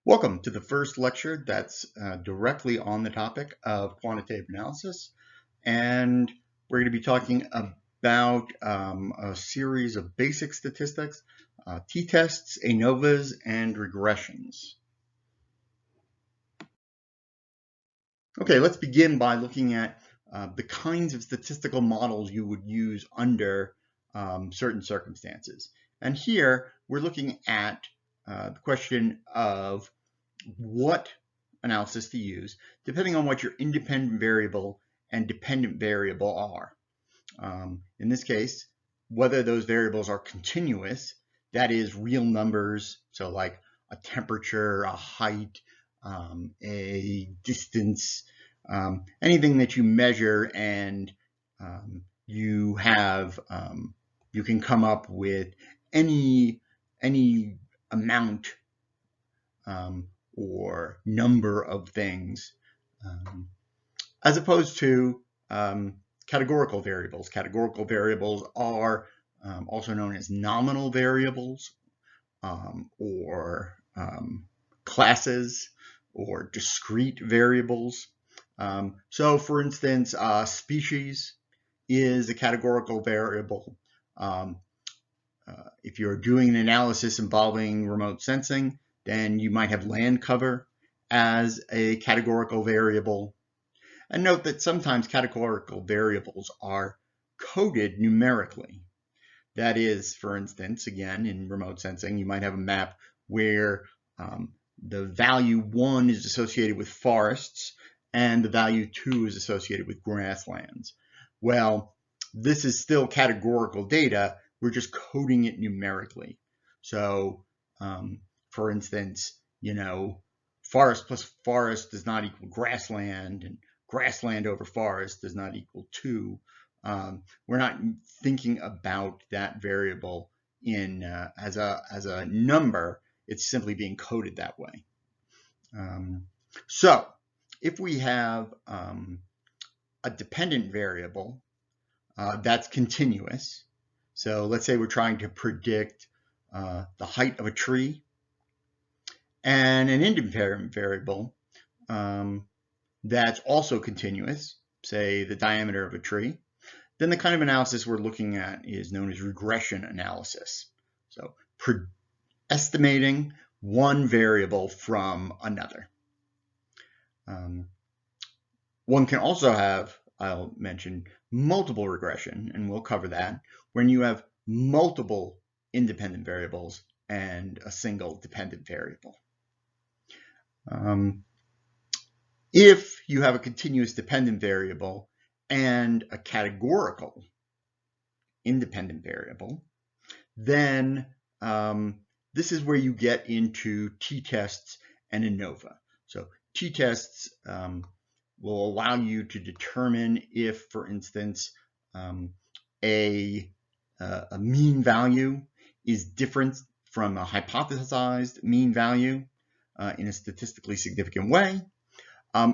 Welcome to the first lecture that's directly on the topic of quantitative analysis. And we're going to be talking about a series of basic statistics, t-tests, ANOVAs, and regressions. Okay, let's begin by looking at the kinds of statistical models you would use under certain circumstances. And here we're looking at the question of what analysis to use, depending on what your independent variable and dependent variable are. In this case, whether those variables are continuous, that is real numbers, so like a temperature, a height, a distance, anything that you measure and you have, you can come up with any amount or number of things, as opposed to categorical variables. Categorical variables are also known as nominal variables or classes or discrete variables. So for instance, species is a categorical variable. If you're doing an analysis involving remote sensing, then you might have land cover as a categorical variable. And note that sometimes categorical variables are coded numerically. That is, for instance, again, in remote sensing, you might have a map where the value 1 is associated with forests and the value 2 is associated with grasslands. Well, this is still categorical data. We're just coding it numerically. So, for instance, forest plus forest does not equal grassland, and grassland over forest does not equal 2. We're not thinking about that variable in as a number. It's simply being coded that way. So if we have a dependent variable that's continuous, so let's say we're trying to predict the height of a tree, and an independent variable that's also continuous, say the diameter of a tree, then the kind of analysis we're looking at is known as regression analysis. So estimating one variable from another. One can also have, I'll mention, multiple regression, and we'll cover that, when you have multiple independent variables and a single dependent variable. If you have a continuous dependent variable and a categorical independent variable, then this is where you get into t-tests and ANOVA. So t-tests will allow you to determine if, for instance, a mean value is different from a hypothesized mean value in a statistically significant way,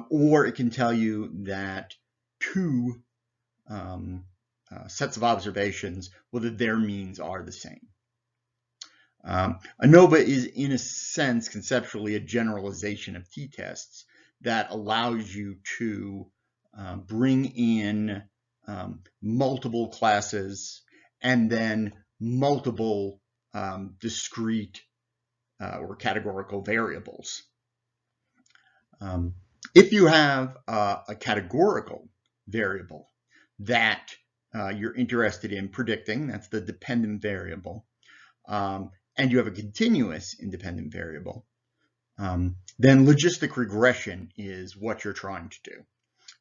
or it can tell you that two sets of observations, whether their means are the same. ANOVA is, in a sense, conceptually a generalization of t-tests that allows you to bring in multiple classes and then multiple discrete or categorical variables. If you have a categorical variable that you're interested in predicting, that's the dependent variable, and you have a continuous independent variable, then logistic regression is what you're trying to do.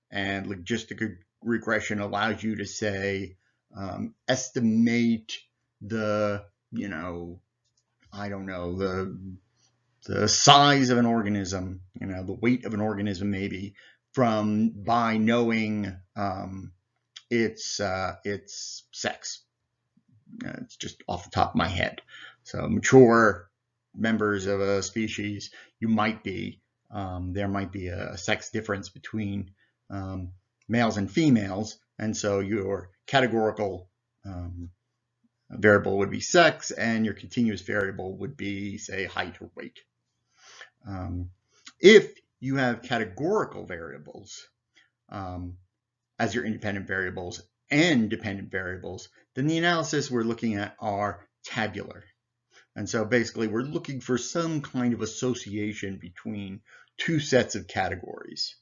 And logistic regression allows you to say, estimate the, I don't know, the size of an organism, the weight of an organism maybe, by knowing its sex. It's just off the top of my head. So mature members of a species, there might be a sex difference between males and females, and so your categorical variable would be sex, and your continuous variable would be, say, height or weight. If you have categorical variables as your independent variables and dependent variables, then the analysis we're looking at are tabular. And so basically we're looking for some kind of association between two sets of categories.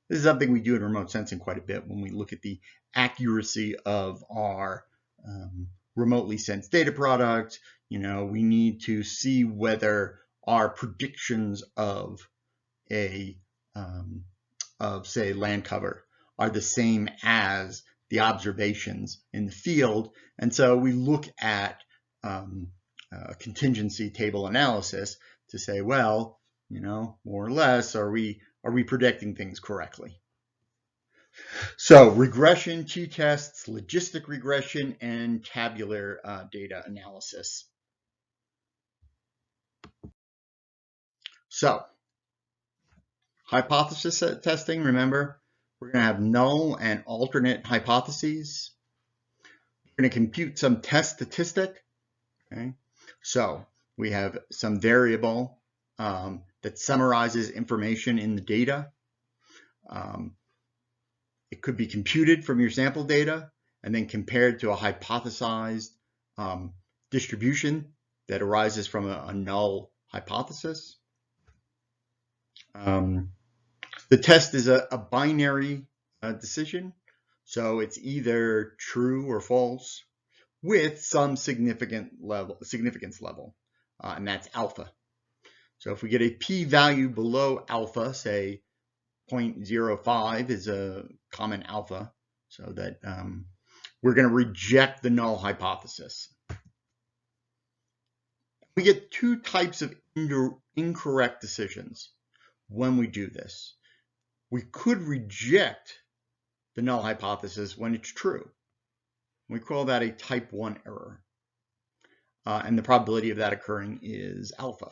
This is something we do in remote sensing quite a bit when we look at the accuracy of our remotely sensed data product. You know, we need to see whether our predictions of say land cover are the same as the observations in the field. And so we look at contingency table analysis to say, well, you know, more or less, are we predicting things correctly? So regression, t-tests, logistic regression, and tabular data analysis. So hypothesis testing, remember, we're going to have null and alternate hypotheses. We're going to compute some test statistic. Okay, so we have some variable that summarizes information in the data. It could be computed from your sample data and then compared to a hypothesized distribution that arises from a null hypothesis. The test is a binary decision, so it's either true or false with some significance level, and that's alpha. So if we get a p-value below alpha, say 0.05 is a common alpha, so that we're going to reject the null hypothesis. We get two types of incorrect decisions when we do this. We could reject the null hypothesis when it's true. We call that a type 1 error. And the probability of that occurring is alpha.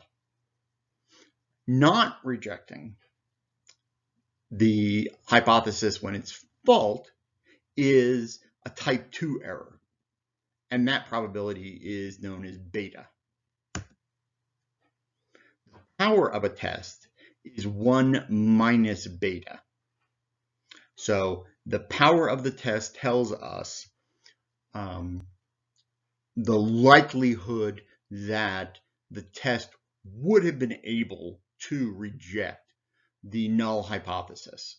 Not rejecting the hypothesis when it's false is a type 2 error. And that probability is known as beta. The power of a test is 1 minus beta. So the power of the test tells us the likelihood that the test would have been able to reject the null hypothesis.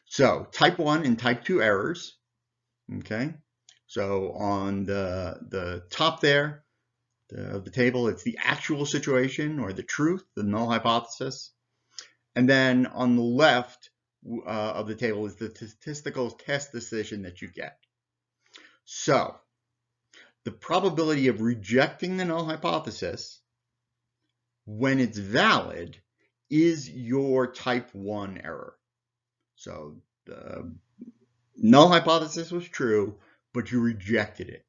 So type 1 and type 2 errors, okay? So on the top there of the table, it's the actual situation or the truth, the null hypothesis. And then on the left of the table is the statistical test decision that you get. So the probability of rejecting the null hypothesis when it's valid is your type 1 error. So the null hypothesis was true, but you rejected it.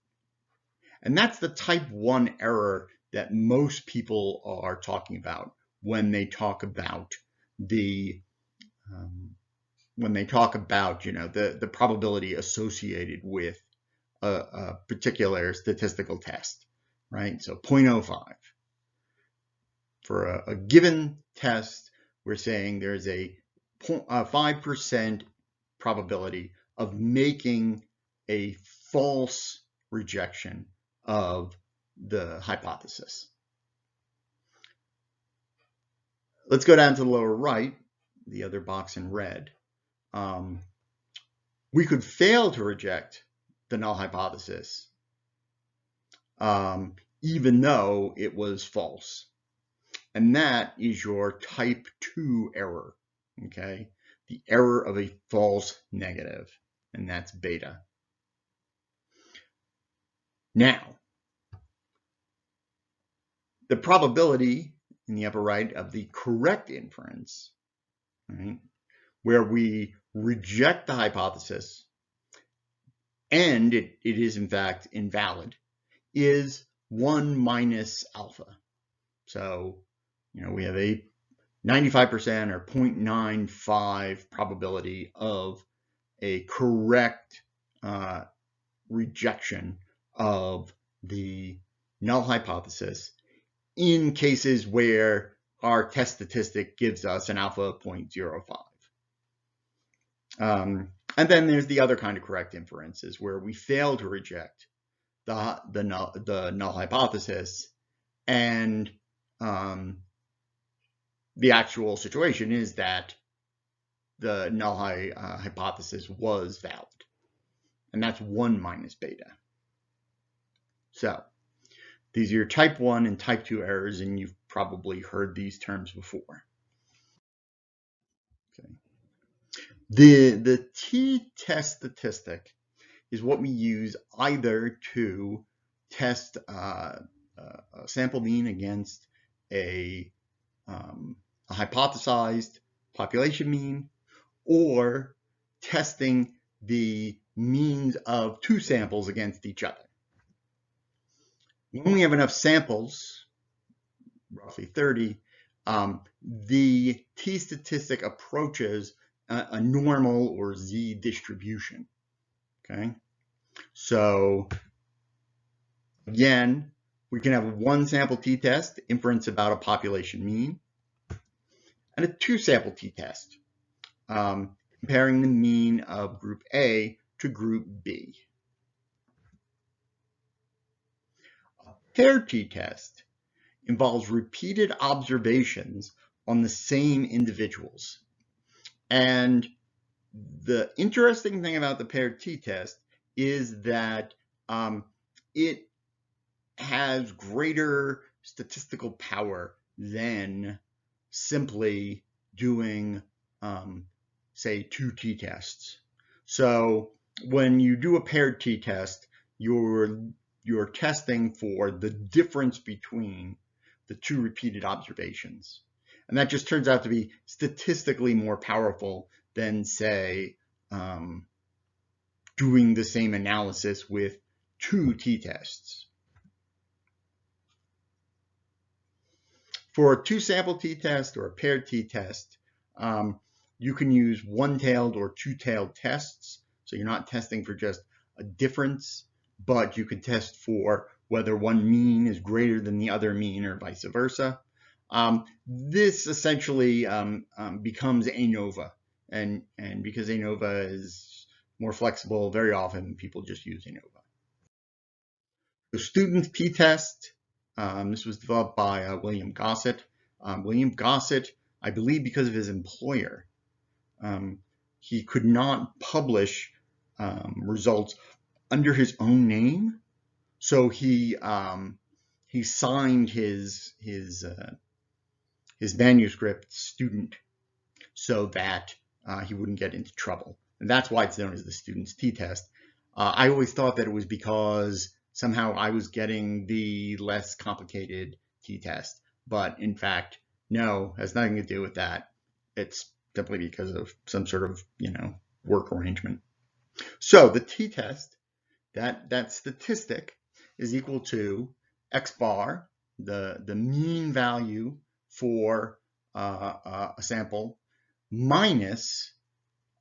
And that's the type 1 error that most people are talking about when they talk about the the probability associated with a particular statistical test, right? So 0.05. For a given test, we're saying there's a 5% probability of making a false rejection of the hypothesis. Let's go down to the lower right, the other box in red. We could fail to reject the null hypothesis, even though it was false. And that is your type 2 error, okay? The error of a false negative, and that's beta. Now, the probability in the upper right of the correct inference, right, where we reject the hypothesis and it is in fact invalid, is 1 minus alpha. So, we have a 95% or 0.95 probability of a correct rejection of the null hypothesis in cases where our test statistic gives us an alpha of 0.05. And then there's the other kind of correct inferences where we fail to reject the null hypothesis, and the actual situation is that the null hypothesis was valid, and that's 1 minus beta. So these are your type 1 and type 2 errors, and you've probably heard these terms before. Okay. The t-test statistic is what we use either to test a sample mean against a hypothesized population mean, or testing the means of 2 samples against each other. When we have enough samples, roughly 30, the t-statistic approaches a normal or z distribution. Okay, so again, we can have 1 sample t-test, inference about a population mean, and a 2 sample t-test, comparing the mean of group A to group B. A paired t-test involves repeated observations on the same individuals. And the interesting thing about the paired t-test is that it has greater statistical power than simply doing, say, 2 t-tests. So when you do a paired t-test, you're testing for the difference between the 2 repeated observations. And that just turns out to be statistically more powerful than, say, doing the same analysis with 2 t-tests. For a 2 sample t-test or a paired t-test, you can use 1-tailed or 2-tailed tests. So you're not testing for just a difference, but you can test for whether one mean is greater than the other mean or vice versa. This essentially becomes ANOVA, and because ANOVA is more flexible, very often people just use ANOVA. The student t-test, this was developed by William Gossett. William Gossett, I believe because of his employer, he could not publish results under his own name, so he signed his manuscript student so that he wouldn't get into trouble. And that's why it's known as the student's t-test. I always thought that it was because somehow I was getting the less complicated t-test, but in fact, no, has nothing to do with that. It's simply because of some sort of, work arrangement. So the t-test, that statistic, is equal to x bar, the mean value for a sample, minus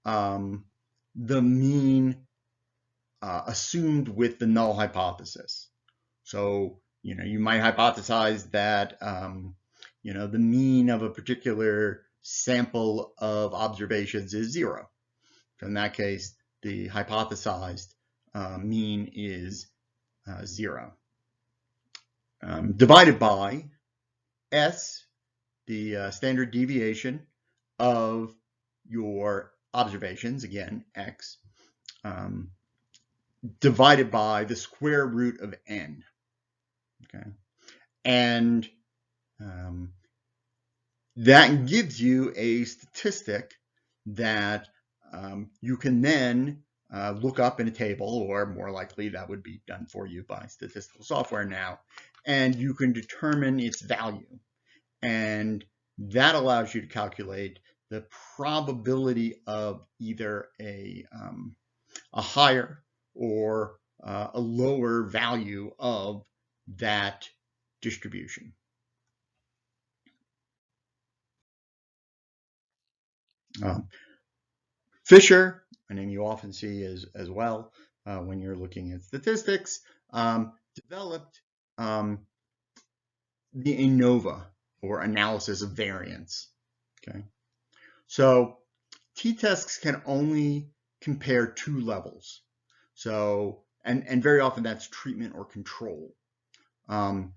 the mean assumed with the null hypothesis. So, you might hypothesize that, the mean of a particular sample of observations is 0. So in that case, the hypothesized mean is 0. Divided by S, the standard deviation of your observations, again, x, divided by the square root of n. Okay, and that gives you a statistic that you can then look up in a table, or more likely that would be done for you by statistical software now, and you can determine its value. And that allows you to calculate the probability of either a higher or a lower value of that distribution. Fisher, a name you often see as well when you're looking at statistics, developed the ANOVA, or analysis of variance. Okay, so t-tests can only compare two levels. So, and very often that's treatment or control. But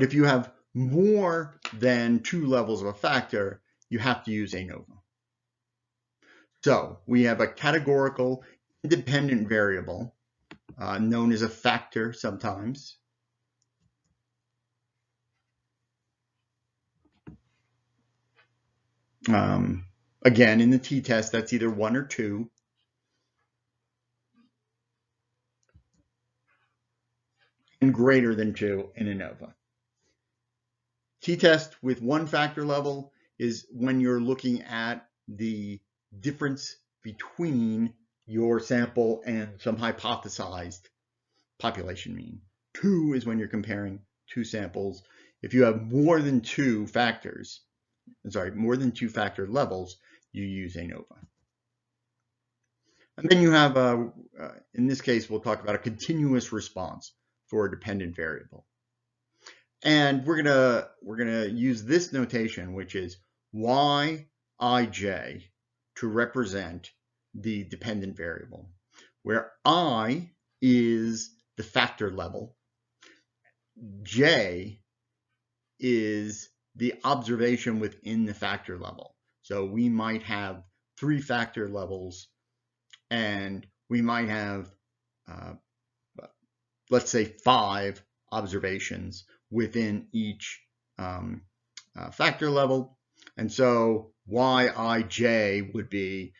if you have more than two levels of a factor, you have to use ANOVA. So we have a categorical independent variable, known as a factor sometimes. Again, in the t-test, that's either 1 or 2. And greater than 2 in ANOVA. T-test with one factor level is when you're looking at the difference between your sample and some hypothesized population mean. 2 is when you're comparing two samples. If you have more than two factor levels, you use ANOVA. And then you have, in this case, we'll talk about a continuous response for a dependent variable. And we're gonna use this notation, which is Yij to represent the dependent variable, where I is the factor level, J is the observation within the factor level. So we might have 3 factor levels, and we might have, let's say, 5 observations within each factor level. And so Yij would be,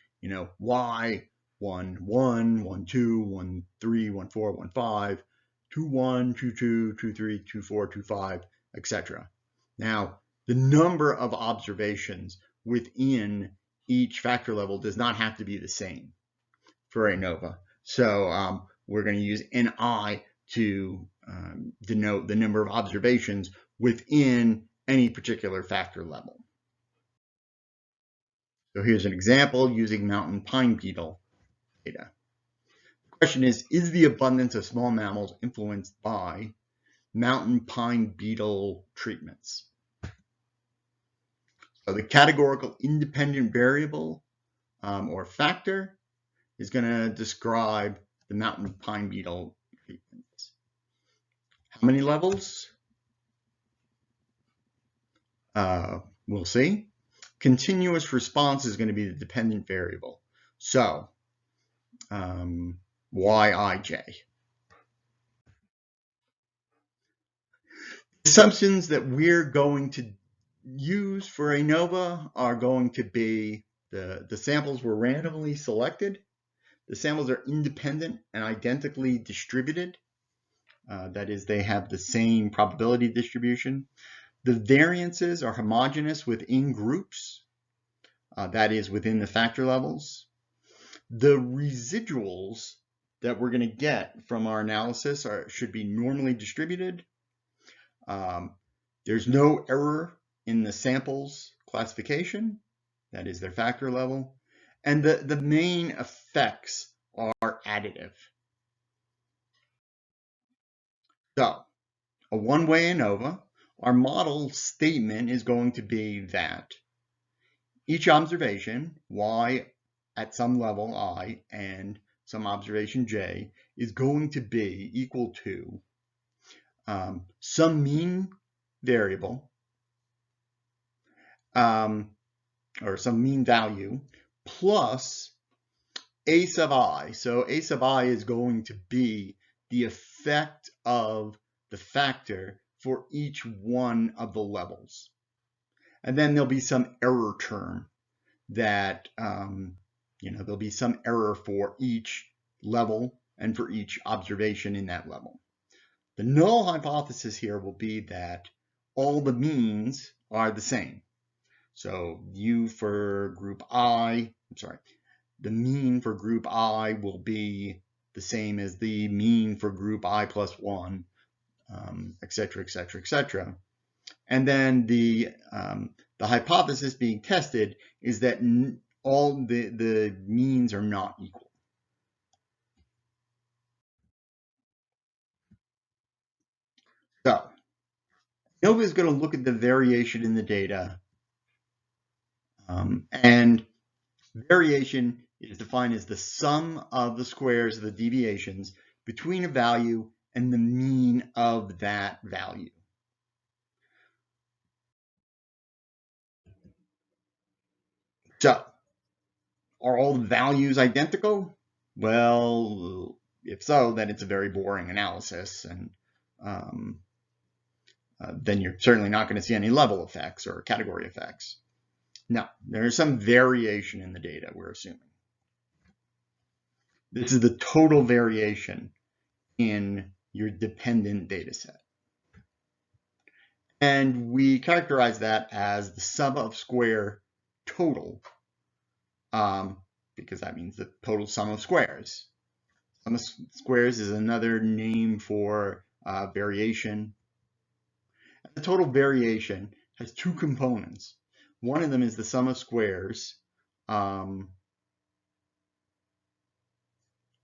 Y 1, 1, 1, 2, 1, 3, 1, 4, 1, 5, 2, 1, 2, 2, 2, 3, 2, 4, 2, 5, etc. Now, the number of observations within each factor level does not have to be the same for ANOVA. So we're going to use Ni to denote the number of observations within any particular factor level. So here's an example using mountain pine beetle data. The question is the abundance of small mammals influenced by mountain pine beetle treatments? So the categorical independent variable, or factor, is going to describe the mountain pine beetle treatments. How many levels? We'll see. Continuous response is going to be the dependent variable. So, Yij. Assumptions that we're going to use for ANOVA are going to be the samples were randomly selected. The samples are independent and identically distributed. That is, they have the same probability distribution. The variances are homogeneous within groups, that is, within the factor levels. The residuals that we're going to get from our analysis should be normally distributed. There's no error in the samples classification, that is their factor level, and the main effects are additive. So, a one-way ANOVA, our model statement is going to be that each observation, Y at some level I and some observation J, is going to be equal to some mean variable, or some mean value, plus A sub I. So A sub I is going to be the effect of the factor for each one of the levels. And then there'll be some error term that, there'll be some error for each level and for each observation in that level. The null hypothesis here will be that all the means are the same. So U for group I, the mean for group I will be the same as the mean for group I plus 1, etc., etc., etc. And then the hypothesis being tested is that all the means are not equal. So ANOVA is going to look at the variation in the data, and variation is defined as the sum of the squares of the deviations between a value and the mean of that value. So, are all the values identical? Well, if so, then it's a very boring analysis, and then you're certainly not going to see any level effects or category effects. No, there is some variation in the data, we're assuming. This is the total variation in your dependent data set. And we characterize that as the sum of square total, because that means the total sum of squares. Sum of squares is another name for variation. The total variation has two components. One of them is the sum of squares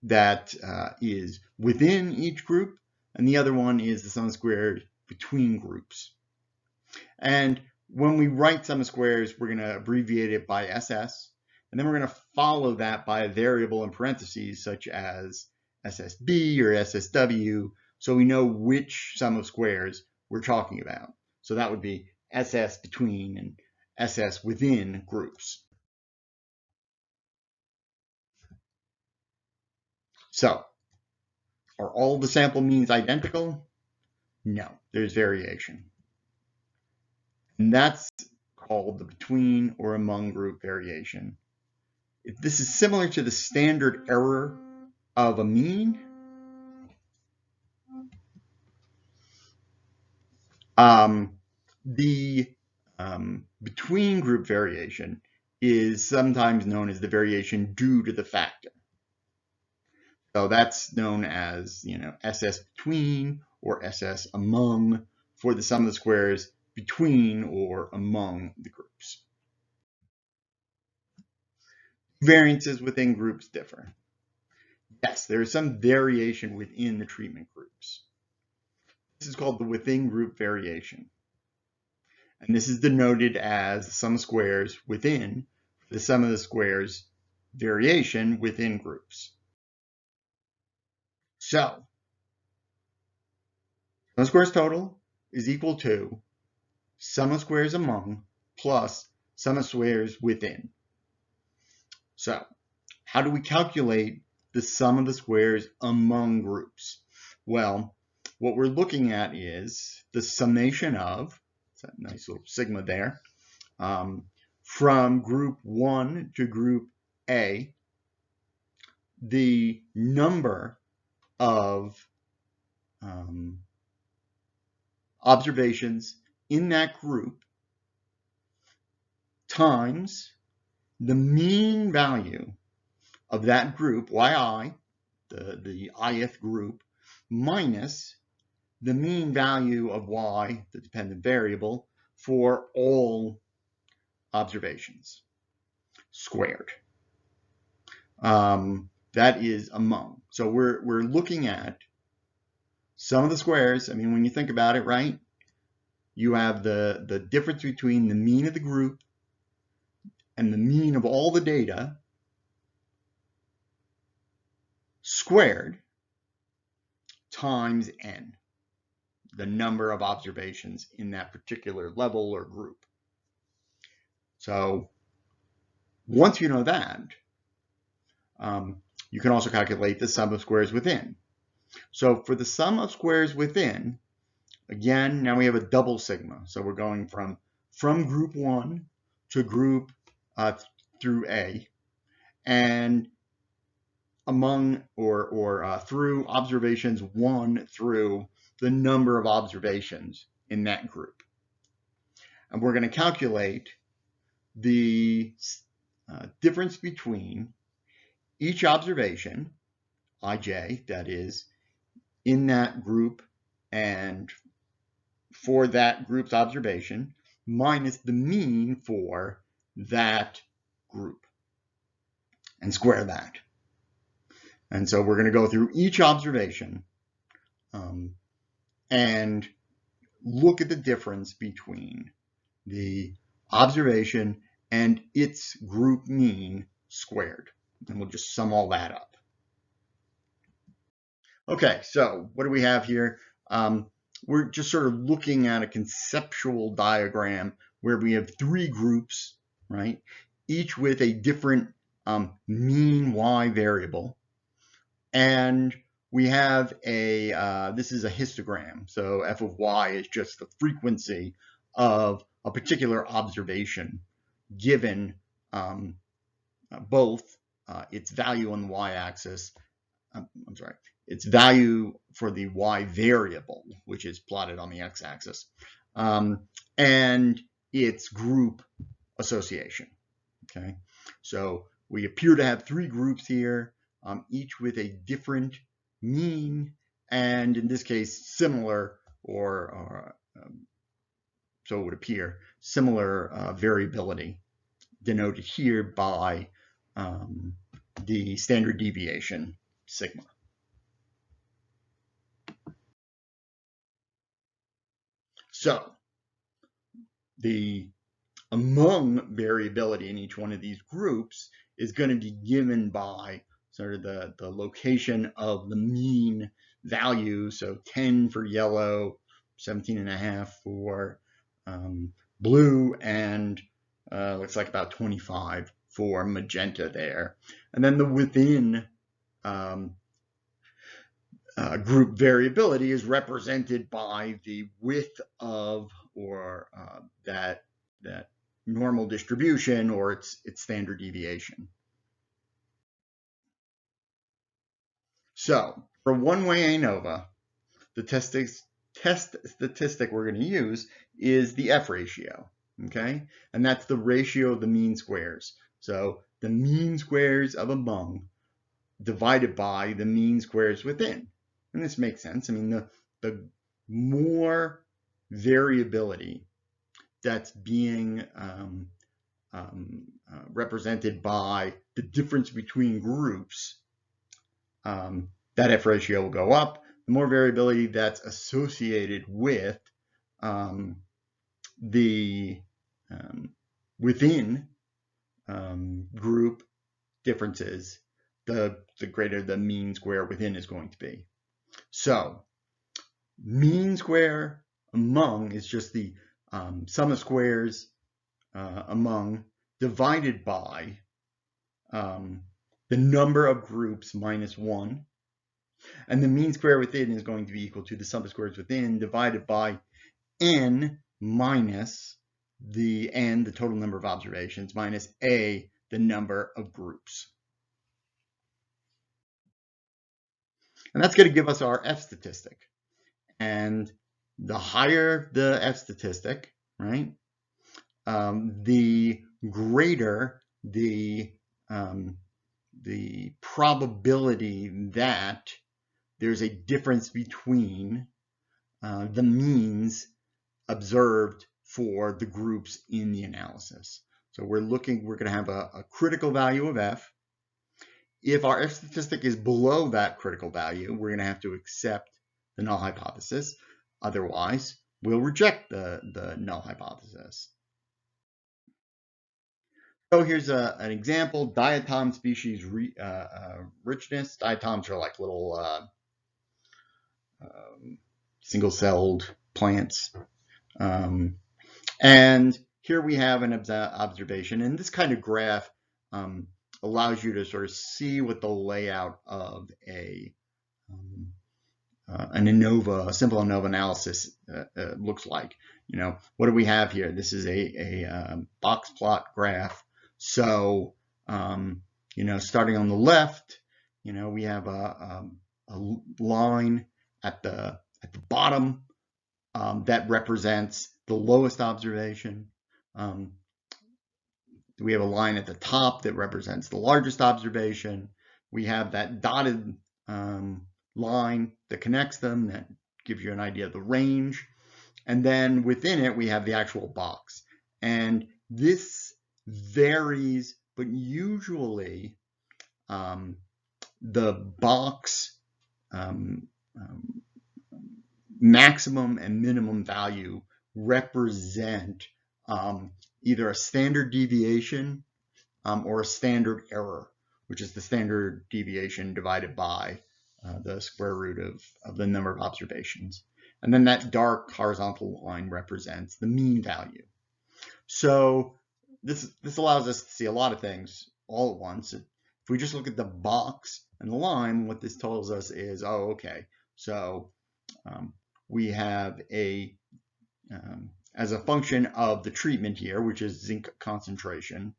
that is within each group, and the other one is the sum of squares between groups. And when we write sum of squares, we're going to abbreviate it by SS, and then we're going to follow that by a variable in parentheses such as SSB or SSW, so we know which sum of squares we're talking about. So that would be SS between and SS within groups. So, are all the sample means identical? No, there's variation. And that's called the between or among group variation. This is similar to the standard error of a mean. The between group variation is sometimes known as the variation due to the factor. So that's known as, SS between or SS among for the sum of the squares between or among the groups. Variances within groups differ. Yes, there is some variation within the treatment groups. This is called the within group variation. And this is denoted as the sum of squares within the sum of the squares variation within groups. So, sum of squares total is equal to sum of squares among plus sum of squares within. So, how do we calculate the sum of the squares among groups? Well, what we're looking at is the summation of, it's that nice little sigma there, from group 1 to group A, the number of observations in that group times the mean value of that group, yi, the ith group, minus the mean value of y, the dependent variable, for all observations, squared. That is among. So we're looking at sum of the squares. I mean, when you think about it, right? You have the difference between the mean of the group and the mean of all the data squared times n, the number of observations in that particular level or group. So once you know that, you can also calculate the sum of squares within. So for the sum of squares within, again, now we have a double sigma. So we're going from group 1 to group through A, and among or through observations 1 through the number of observations in that group. And we're going to calculate the difference between each observation, ij, that is, in that group and for that group's observation, minus the mean for that group, and square that. And so we're going to go through each observation and look at the difference between the observation and its group mean squared. And we'll just sum all that up. Okay, so what do we have here? We're just sort of looking at a conceptual diagram where we have three groups, right? Each with a different mean y variable. And we have this is a histogram. So f of y is just the frequency of a particular observation given both its value on the y-axis, I'm sorry, its value for the y variable, which is plotted on the x-axis, and its group association. Okay, so we appear to have three groups here, each with a different mean, and in this case, similar, or so it would appear, similar variability, denoted here by the standard deviation, sigma. So the among variability in each one of these groups is going to be given by sort of the location of the mean value. So 10 for yellow, 17.5 for blue, and looks like about 25 for magenta there. And then the within group variability is represented by the width of, or that normal distribution, or its standard deviation. So for one-way ANOVA, the test statistic we're going to use is the F ratio, okay? And that's the ratio of the mean squares. So the mean squares of among divided by the mean squares within. And this makes sense. I mean, the more variability that's being represented by the difference between groups, that F ratio will go up. The more variability that's associated with the within group differences, the greater the mean square within is going to be. So mean square among is just the sum of squares among divided by the number of groups minus 1. And the mean square within is going to be equal to the sum of squares within divided by n minus the n, the total number of observations, minus a, the number of groups. And that's going to give us our F statistic. And the higher the F statistic, right, the greater the probability that there's a difference between the means observed for the groups in the analysis. So we're going to have a critical value of F. If our F statistic is below that critical value, we're going to have to accept the null hypothesis. Otherwise, we'll reject the null hypothesis. So here's an example, diatom species richness. Diatoms are like little single-celled plants. And here we have an observation, and this kind of graph allows you to sort of see what the layout of an ANOVA, a simple ANOVA analysis looks like. You know, what do we have here? This is a box plot graph. So, you know, starting on the left, you know, we have a line at the bottom that represents the lowest observation. We have a line at the top that represents the largest observation. We have that dotted line that connects them that gives you an idea of the range. And then within it, we have the actual box. And this varies, but usually the box maximum and minimum value represent either a standard deviation or a standard error, which is the standard deviation divided by the square root of the number of observations. And then that dark horizontal line represents the mean value. So this allows us to see a lot of things all at once. If we just look at the box and the line, what this tells us is, oh, okay, so we have as a function of the treatment here, which is zinc concentration,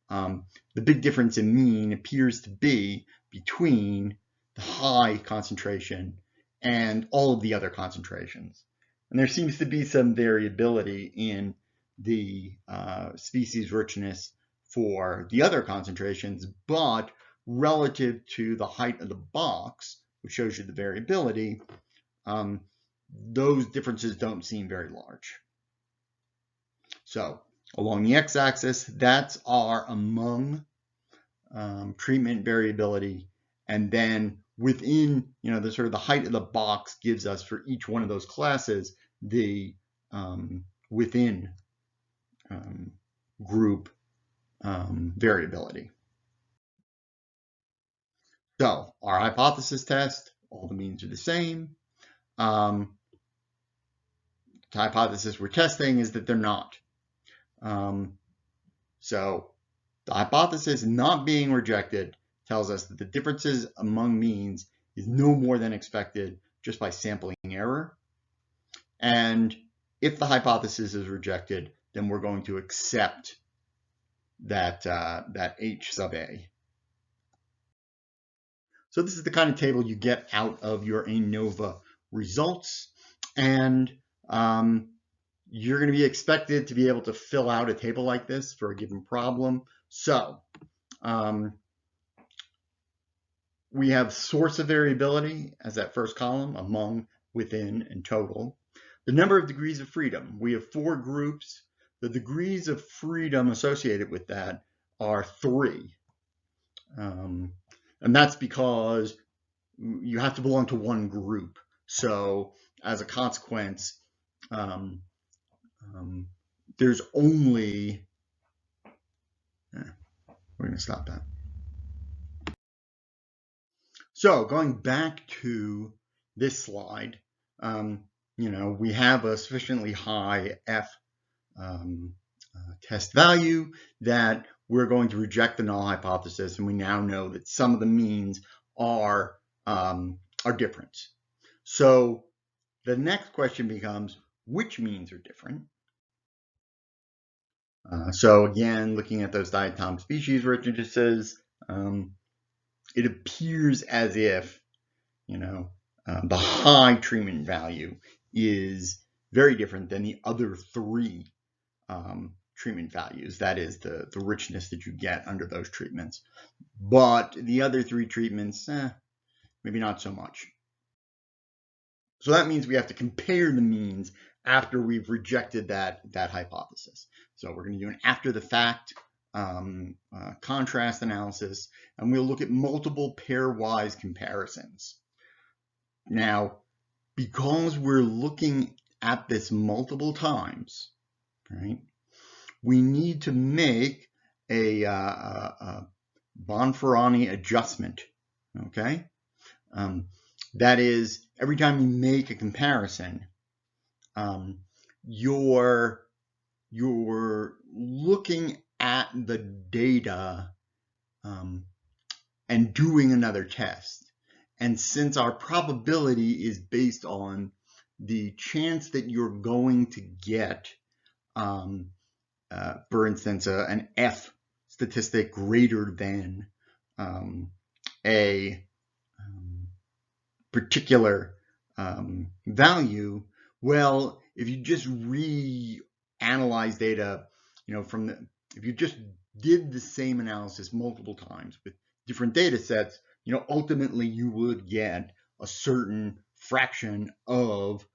the big difference in mean appears to be between the high concentration and all of the other concentrations. And there seems to be some variability in the species richness for the other concentrations, but relative to the height of the box, which shows you the variability, those differences don't seem very large. So along the x-axis, that's our among treatment variability, and then within, the sort of the height of the box gives us for each one of those classes the within group variability. So our hypothesis test, all the means are the same. The hypothesis we're testing is that they're not. So the hypothesis not being rejected tells us that the differences among means is no more than expected just by sampling error. And if the hypothesis is rejected, then we're going to accept that, that H sub A. So this is the kind of table you get out of your ANOVA results. And you're going to be expected to be able to fill out a table like this for a given problem. So we have source of variability as that first column, among, within, and total. The number of degrees of freedom. We have 4 groups. The degrees of freedom associated with that are 3. And that's because you have to belong to one group. So as a consequence, there's only, we're going to stop that. So going back to this slide, we have a sufficiently high F test value that we're going to reject the null hypothesis, and we now know that some of the means are different. So the next question becomes, which means are different? So again, looking at those diatom species richnesses, it appears as if, the high treatment value is very different than the other 3 treatment values. That is the richness that you get under those treatments. But the other 3 treatments, maybe not so much. So that means we have to compare the means after we've rejected that hypothesis. So we're going to do an after the fact contrast analysis, and we'll look at multiple pairwise comparisons. Now, because we're looking at this multiple times, right, we need to make a Bonferroni adjustment, okay? That is, every time you make a comparison, you're looking at the data and doing another test. And since our probability is based on the chance that you're going to get, for instance, an F statistic greater than a particular value, well, if you just reanalyze data, if you just did the same analysis multiple times with different data sets, ultimately you would get a certain fraction of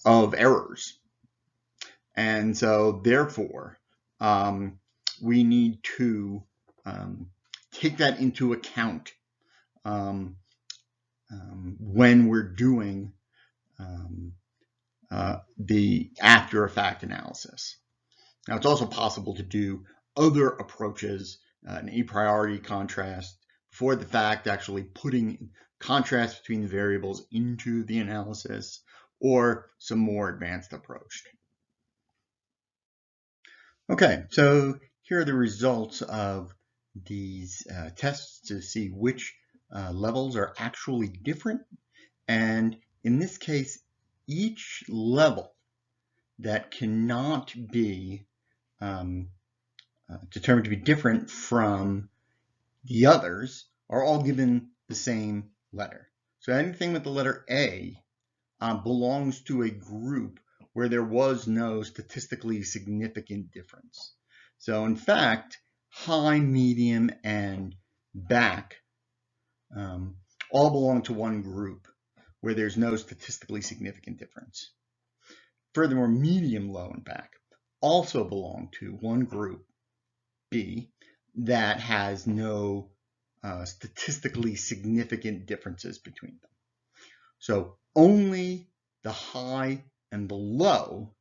errors. And so therefore, we need to take that into account when we're doing the after-effect analysis. Now, it's also possible to do other approaches, an a priori contrast, before the fact, actually putting contrast between the variables into the analysis, or some more advanced approach. Okay, so here are the results of these tests to see which levels are actually different. And in this case, each level that cannot be determined to be different from the others are all given the same letter. So anything with the letter A belongs to a group where there was no statistically significant difference. So in fact, high, medium, and back all belong to one group where there's no statistically significant difference. Furthermore, medium, low, and back also belong to one group, B, that has no statistically significant differences between them. So only the high and the low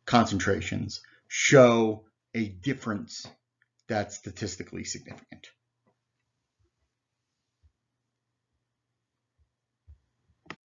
concentrations show a difference that's statistically significant.